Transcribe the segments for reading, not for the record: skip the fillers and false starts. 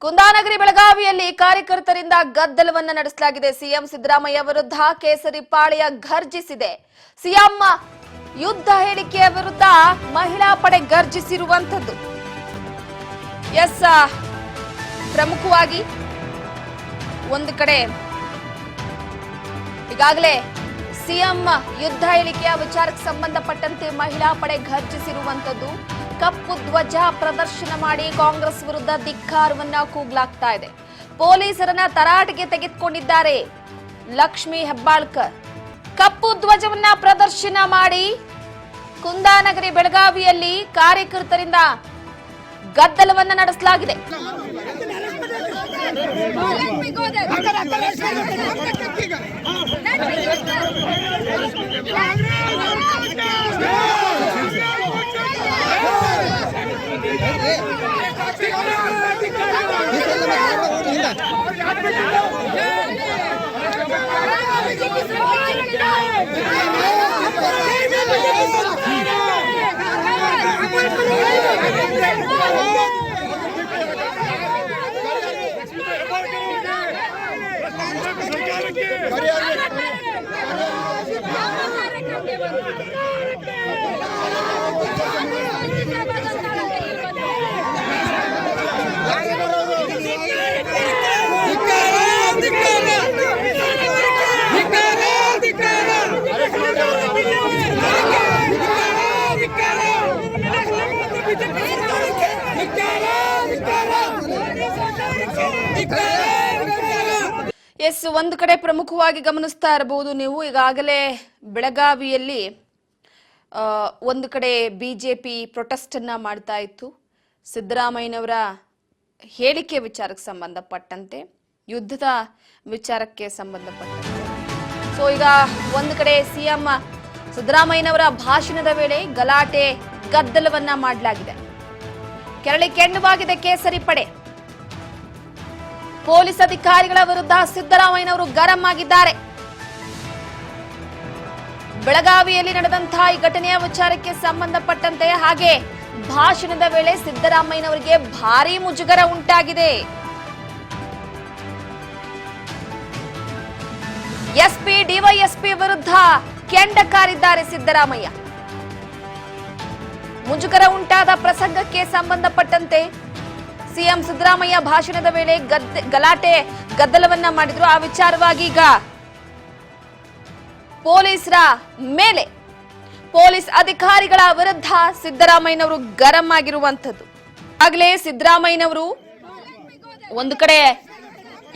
ಕುಂದಾನಗರಿ ಬೆಳಗಾವಿಯಲ್ಲಿ ಕಾರ್ಯಕರ್ತರಿಂದ ಗದ್ದಲವನ್ನ ನಡೆಸಲಾಗಿದೆ. ಸಿಎಂ ಸಿದ್ದರಾಮಯ್ಯ ವಿರುದ್ಧ ಕೇಸರಿ ಪಾಳೆಯ ಘರ್ಜಿಸಿದೆ. ಸಿಎಂ ಯುದ್ಧ ಹೇಳಿಕೆಯ ವಿರುದ್ಧ ಮಹಿಳಾ ಪಡೆ ಗರ್ಜಿಸಿರುವಂತದ್ದು. ಎಸ್, ಪ್ರಮುಖವಾಗಿ ಒಂದು ಕಡೆ ಈಗಾಗಲೇ ಸಿಎಂ ಯುದ್ಧ ಹೇಳಿಕೆಯ ವಿಚಾರಕ್ಕೆ ಸಂಬಂಧಪಟ್ಟಂತೆ ಮಹಿಳಾ ಪಡೆ ಘರ್ಜಿಸಿರುವಂತದ್ದು. ಕಪ್ಪು ಧ್ವಜ ಪ್ರದರ್ಶನ ಮಾಡಿ ಕಾಂಗ್ರೆಸ್ ವಿರುದ್ಧ ಧಿಕ್ಕಾರವನ್ನ ಕೂಗಲಾಗ್ತಾ ಇದೆ. ಪೊಲೀಸರನ್ನ ತರಾಟೆಗೆ ತೆಗೆದುಕೊಂಡಿದ್ದಾರೆ ಲಕ್ಷ್ಮೀ ಹೆಬ್ಬಾಳ್ಕರ್. ಕಪ್ಪು ಧ್ವಜವನ್ನ ಪ್ರದರ್ಶನ ಮಾಡಿ ಕುಂದಾನಗರಿ ಬೆಳಗಾವಿಯಲ್ಲಿ ಕಾರ್ಯಕರ್ತರಿಂದ ಗದ್ದಲವನ್ನ ನಡೆಸಲಾಗಿದೆ. ಎಸ್, ಒಂದು ಕಡೆ ಪ್ರಮುಖವಾಗಿ ಗಮನಿಸ್ತಾ ಇರಬಹುದು ನೀವು. ಈಗಾಗಲೇ ಬೆಳಗಾವಿಯಲ್ಲಿ ಒಂದು ಕಡೆ ಬಿಜೆಪಿ ಪ್ರೊಟೆಸ್ಟ್ ಅನ್ನ ಮಾಡ್ತಾ ಇತ್ತು. ಸಿದ್ದರಾಮಯ್ಯನವರ ಹೇಳಿಕೆ ವಿಚಾರಕ್ಕೆ ಸಂಬಂಧಪಟ್ಟಂತೆ, ಯುದ್ಧದ ವಿಚಾರಕ್ಕೆ ಸಂಬಂಧಪಟ್ಟಂತೆ. ಸೊ ಈಗ ಒಂದು ಕಡೆ ಸಿಎಂ ಸಿದ್ದರಾಮಯ್ಯನವರ ಭಾಷಣದ ವೇಳೆ ಗಲಾಟೆ ಗದ್ದಲವನ್ನ ಮಾಡಲಾಗಿದೆ. ಕೆರಳಿ ಕೆಂಡವಾಗಿದೆ ಕೇಸರಿ ಪಡೆ. ಪೊಲೀಸ್ ಅಧಿಕಾರಿಗಳ ವಿರುದ್ಧ ಸಿದ್ದರಾಮಯ್ಯನವರು ಗರಂ ಆಗಿದ್ದಾರೆ. ಬೆಳಗಾವಿಯಲ್ಲಿ ನಡೆದಂತಹ ಈ ಘಟನೆಯ ವಿಚಾರಕ್ಕೆ ಸಂಬಂಧಪಟ್ಟಂತೆ ಹಾಗೆ ಭಾಷಣದ ವೇಳೆ ಸಿದ್ದರಾಮಯ್ಯನವರಿಗೆ ಭಾರೀ ಮುಜುಗರ ಉಂಟಾಗಿದೆ. ಎಸ್ಪಿ ಡಿವೈಎಸ್ಪಿ ವಿರುದ್ಧ ಕೆಂಡ ಕಾರಿದ್ದಾರೆ ಸಿದ್ದರಾಮಯ್ಯ. ಮುಜುಗರ ಉಂಟಾದ ಪ್ರಸಂಗಕ್ಕೆ ಸಂಬಂಧಪಟ್ಟಂತೆ ಸಿಎಂ ಸಿದ್ದರಾಮಯ್ಯ ಭಾಷಣದ ವೇಳೆ ಗದ್ದಲವನ್ನ ಮಾಡಿದ್ರು. ಆ ವಿಚಾರವಾಗಿ ಈಗ ಪೊಲೀಸರ ಮೇಲೆ, ಪೊಲೀಸ್ ಅಧಿಕಾರಿಗಳ ವಿರುದ್ಧ ಸಿದ್ದರಾಮಯ್ಯನವರು ಗರಂ ಆಗಿರುವಂತದ್ದು. ಆಗಲೇ ಸಿದ್ದರಾಮಯ್ಯನವರು ಒಂದು ಕಡೆ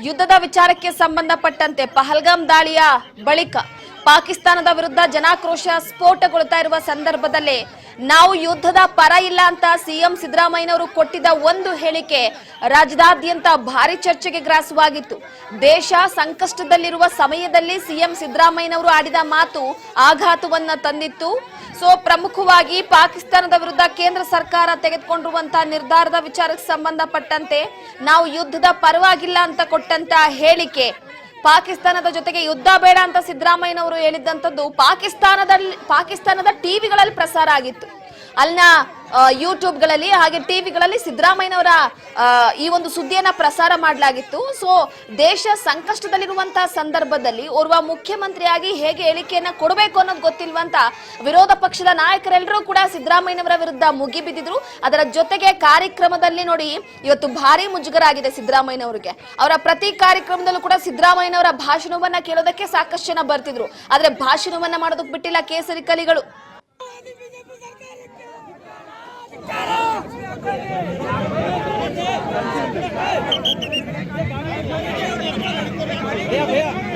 ಯುದ್ಧದ ವಿಚಾರಕ್ಕೆ ಸಂಬಂಧಪಟ್ಟಂತೆ ಪಹಲ್ಗಾಮ್ ದಾಳಿಯ ಬಳಿಕ ಪಾಕಿಸ್ತಾನದ ವಿರುದ್ಧ ಜನಾಕ್ರೋಶ ಸ್ಫೋಟಗೊಳ್ತಾ ಇರುವ ಸಂದರ್ಭದಲ್ಲೇ ನಾವು ಯುದ್ಧದ ಪರ ಇಲ್ಲ ಅಂತ ಸಿಎಂ ಸಿದ್ದರಾಮಯ್ಯನವರು ಕೊಟ್ಟಿದ್ದ ಒಂದು ಹೇಳಿಕೆ ರಾಜ್ಯದಾದ್ಯಂತ ಭಾರಿ ಚರ್ಚೆಗೆ ಗ್ರಾಸವಾಗಿತ್ತು. ದೇಶ ಸಂಕಷ್ಟದಲ್ಲಿರುವ ಸಮಯದಲ್ಲಿ ಸಿಎಂ ಸಿದ್ದರಾಮಯ್ಯನವರು ಆಡಿದ ಮಾತು ಆಘಾತವನ್ನ ತಂದಿತ್ತು. ಸೊ ಪ್ರಮುಖವಾಗಿ ಪಾಕಿಸ್ತಾನದ ವಿರುದ್ಧ ಕೇಂದ್ರ ಸರ್ಕಾರ ತೆಗೆದುಕೊಂಡಿರುವಂತಹ ನಿರ್ಧಾರದ ವಿಚಾರಕ್ಕೆ ಸಂಬಂಧಪಟ್ಟಂತೆ ನಾವು ಯುದ್ಧದ ಪರವಾಗಿಲ್ಲ ಅಂತ ಕೊಟ್ಟಂತ ಹೇಳಿಕೆ, ಪಾಕಿಸ್ತಾನದ ಜೊತೆಗೆ ಯುದ್ಧ ಬೇಡ ಅಂತ ಸಿದ್ದರಾಮಯ್ಯನವರು ಹೇಳಿದ್ದಂಥದ್ದು ಪಾಕಿಸ್ತಾನದ ಟಿವಿಗಳಲ್ಲಿ ಪ್ರಸಾರ ಆಗಿತ್ತು. ಅಲ್ಲಿನ ಯೂಟ್ಯೂಬ್ಗಳಲ್ಲಿ ಹಾಗೆ ಟಿವಿಗಳಲ್ಲಿ ಸಿದ್ದರಾಮಯ್ಯನವರ ಈ ಒಂದು ಸುದ್ದಿಯನ್ನ ಪ್ರಸಾರ ಮಾಡಲಾಗಿತ್ತು. ಸೊ ದೇಶ ಸಂಕಷ್ಟದಲ್ಲಿರುವಂತಹ ಸಂದರ್ಭದಲ್ಲಿ ಓರ್ವ ಮುಖ್ಯಮಂತ್ರಿಯಾಗಿ ಹೇಗೆ ಹೇಳಿಕೆಯನ್ನ ಕೊಡಬೇಕು ಅನ್ನೋದು ಗೊತ್ತಿಲ್ವಂತ ವಿರೋಧ ಪಕ್ಷದ ನಾಯಕರೆಲ್ಲರೂ ಕೂಡ ಸಿದ್ದರಾಮಯ್ಯನವರ ವಿರುದ್ಧ ಮುಗಿಬಿದ್ದಿದ್ರು. ಅದರ ಜೊತೆಗೆ ಕಾರ್ಯಕ್ರಮದಲ್ಲಿ ನೋಡಿ ಇವತ್ತು ಭಾರಿ ಮುಜುಗರ ಆಗಿದೆ ಸಿದ್ದರಾಮಯ್ಯನವರಿಗೆ. ಅವರ ಪ್ರತಿ ಕಾರ್ಯಕ್ರಮದಲ್ಲೂ ಕೂಡ ಸಿದ್ದರಾಮಯ್ಯನವರ ಭಾಷಣವನ್ನ ಕೇಳೋದಕ್ಕೆ ಸಾಕಷ್ಟು ಜನ ಬರ್ತಿದ್ರು. ಆದ್ರೆ ಭಾಷಣವನ್ನ ಮಾಡೋದಕ್ಕೆ ಬಿಟ್ಟಿಲ್ಲ ಕೇಸರಿ ಕಲಿಗಳು. भैया